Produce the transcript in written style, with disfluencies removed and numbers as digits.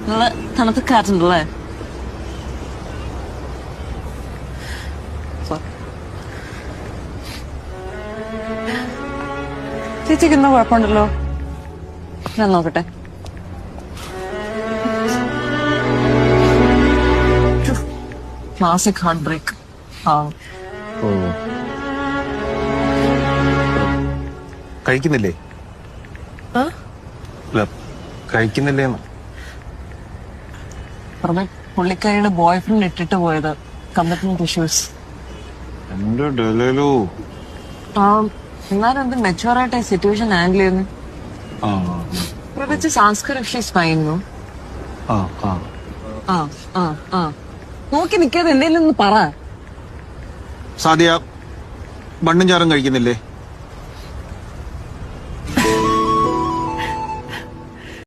നല്ല തണുത്ത കാറ്റുണ്ടല്ലേ? ചേച്ചിക്ക് ഇന്ന് കുഴപ്പമുണ്ടല്ലോ. ഞാൻ നോക്കട്ടെ. Classic heartbreak. കഴിക്കുന്നില്ലേ? കഴിക്കുന്നില്ലേ? പുള്ളിക്കാരിയുടെ ബോയ് ഫ്രണ്ട് ഇട്ടിട്ട് പോയത് കമ്മിറ്റ്മെന്റ് ഇഷ്യൂസ്. എന്നാലും എന്ത് മെച്ചുവറായിട്ട് സിറ്റുവേഷൻ ഹാൻഡിൽ ചെയ്യുന്നു. പ്രത്യേകിച്ച് സാംസ്കാരിക ഇഷ്യൂസ് പറയുന്നു. നോക്കി നിൽക്കാതെ എന്തെങ്കിലും ഒന്ന് പറ. സാദിയ ബണ്ണും ചാറും കഴിക്കുന്നില്ലേ?